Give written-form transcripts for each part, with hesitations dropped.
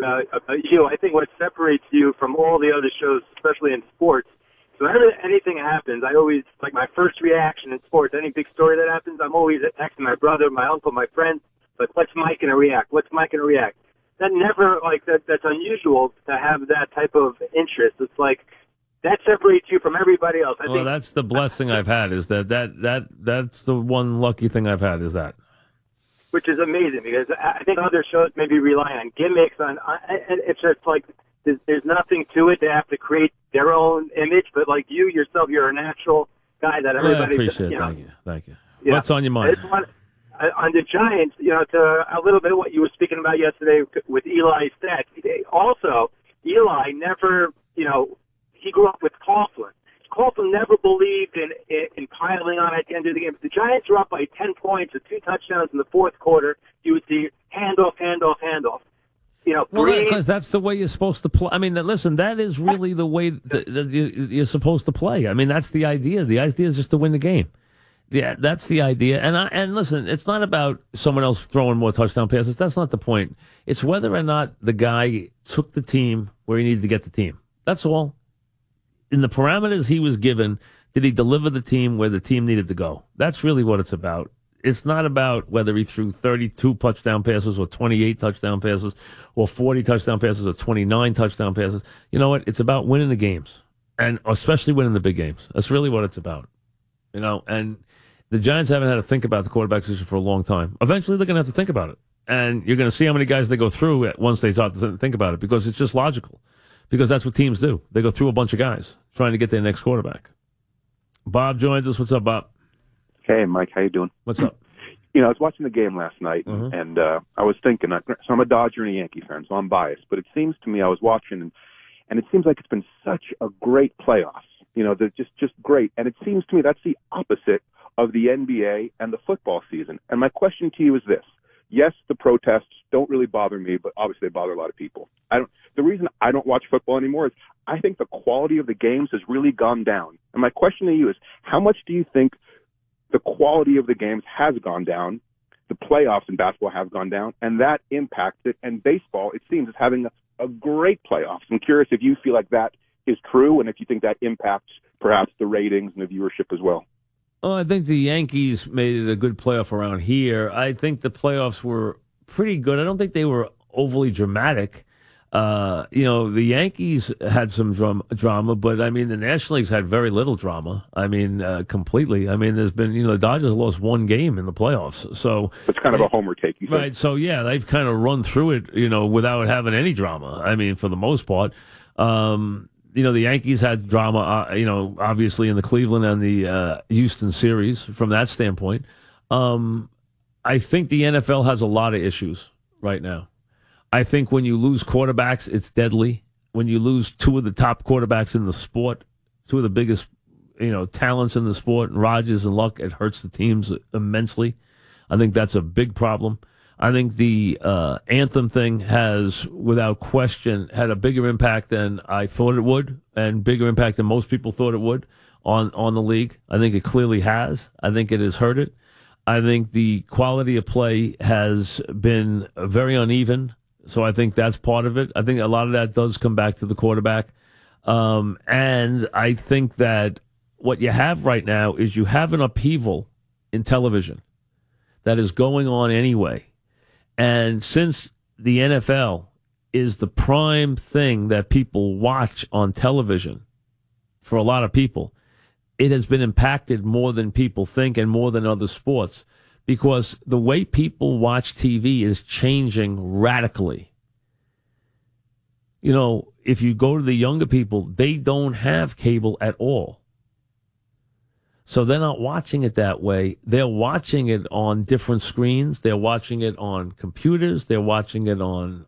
about you. I think what separates you from all the other shows, especially in sports, so whenever anything happens, I always, like, my first reaction in sports, any big story that happens, I'm always texting my brother, my uncle, my friends, but what's Mike going to react? What's Mike going to react? That never, like, that's unusual to have that type of interest. It's like, that separates you from everybody else. I think that's the blessing I've had, is that's the one lucky thing I've had, is that. Which is amazing, because I think other shows maybe rely on gimmicks, and it's just like, there's nothing to it. They have to create their own image, but like you yourself, you're a natural guy that everybody. I appreciate it. Thank you. Yeah. What's on your mind? On the Giants, to a little bit of what you were speaking about yesterday with Eli's stats. Also, Eli never, he grew up with Coughlin. Coughlin never believed in piling on at the end of the game. If the Giants were up by 10 points or 2 touchdowns in the fourth quarter, you would see handoff. Because that's the way you're supposed to play. I mean, listen, that is really the way that you're supposed to play. I mean, that's the idea. The idea is just to win the game. Yeah, that's the idea. And listen, it's not about someone else throwing more touchdown passes. That's not the point. It's whether or not the guy took the team where he needed to get the team. That's all. In the parameters he was given, did he deliver the team where the team needed to go? That's really what it's about. It's not about whether he threw 32 touchdown passes or 28 touchdown passes or 40 touchdown passes or 29 touchdown passes. You know what? It's about winning the games, and especially winning the big games. That's really what it's about. And the Giants haven't had to think about the quarterback position for a long time. Eventually, they're going to have to think about it. And you're going to see how many guys they go through once they start to think about it, because it's just logical. Because that's what teams do. They go through a bunch of guys trying to get their next quarterback. Bob joins us. What's up, Bob? Hey, Mike. How you doing? What's up? I was watching the game last night, and I was thinking, so I'm a Dodger and a Yankee fan, so I'm biased. But it seems to me, I was watching, and it seems like it's been such a great playoffs. They're just great. And it seems to me that's the opposite of the NBA and the football season. And my question to you is this. Yes, the protests don't really bother me, but obviously they bother a lot of people. The reason I don't watch football anymore is I think the quality of the games has really gone down. And my question to you is, how much do you think the quality of the games has gone down? The playoffs in basketball have gone down, and that impacts it. And baseball, it seems, is having a great playoffs. I'm curious if you feel like that is true, and if you think that impacts perhaps the ratings and the viewership as well. Oh, I think the Yankees made it a good playoff around here. I think the playoffs were pretty good. I don't think they were overly dramatic. The Yankees had some drama, but I mean, the National League's had very little drama. I mean, completely. I mean, there's been, the Dodgers lost one game in the playoffs. So it's kind of a homer take, you think? Right. So, yeah, they've kind of run through it, without having any drama. I mean, for the most part. The Yankees had drama, obviously in the Cleveland and the Houston series from that standpoint. I think the NFL has a lot of issues right now. I think when you lose quarterbacks, it's deadly. When you lose two of the top quarterbacks in the sport, two of the biggest, talents in the sport, and Rodgers and Luck, it hurts the teams immensely. I think that's a big problem. I think the anthem thing has, without question, had a bigger impact than I thought it would, and bigger impact than most people thought it would on the league. I think it clearly has. I think it has hurt it. I think the quality of play has been very uneven, so I think that's part of it. I think a lot of that does come back to the quarterback. And I think that what you have right now is you have an upheaval in television that is going on anyway. And since the NFL is the prime thing that people watch on television for a lot of people, it has been impacted more than people think and more than other sports, because the way people watch TV is changing radically. If you go to the younger people, they don't have cable at all. So they're not watching it that way. They're watching it on different screens. They're watching it on computers. They're watching it on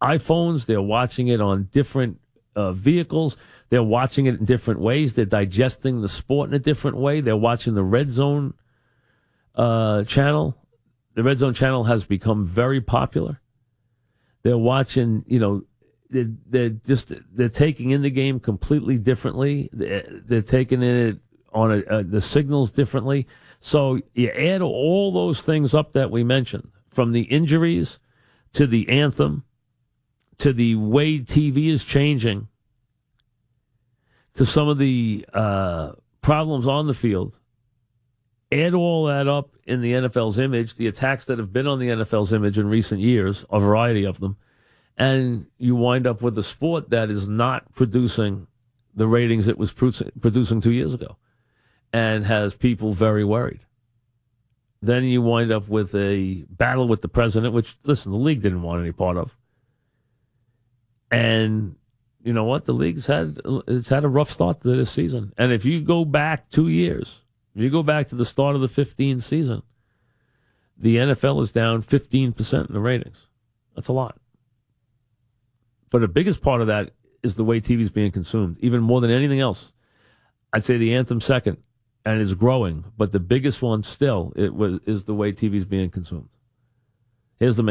iPhones. They're watching it on different vehicles. They're watching it in different ways. They're digesting the sport in a different way. They're watching the Red Zone channel. The Red Zone channel has become very popular. They're watching, they're taking in the game completely differently. They're taking in it on the signals differently. So you add all those things up that we mentioned, from the injuries to the anthem to the way TV is changing, to some of the problems on the field, add all that up in the NFL's image, the attacks that have been on the NFL's image in recent years, a variety of them, and you wind up with a sport that is not producing the ratings it was producing 2 years ago and has people very worried. Then you wind up with a battle with the president, which, listen, the league didn't want any part of. And you know what? The league's had a rough start to this season. And if you go back 2 years, if you go back to the start of the 15 season, the NFL is down 15% in the ratings. That's a lot. But the biggest part of that is the way TV is being consumed, even more than anything else. I'd say the anthem second, and it's growing. But the biggest one still is the way TV is being consumed. Here's the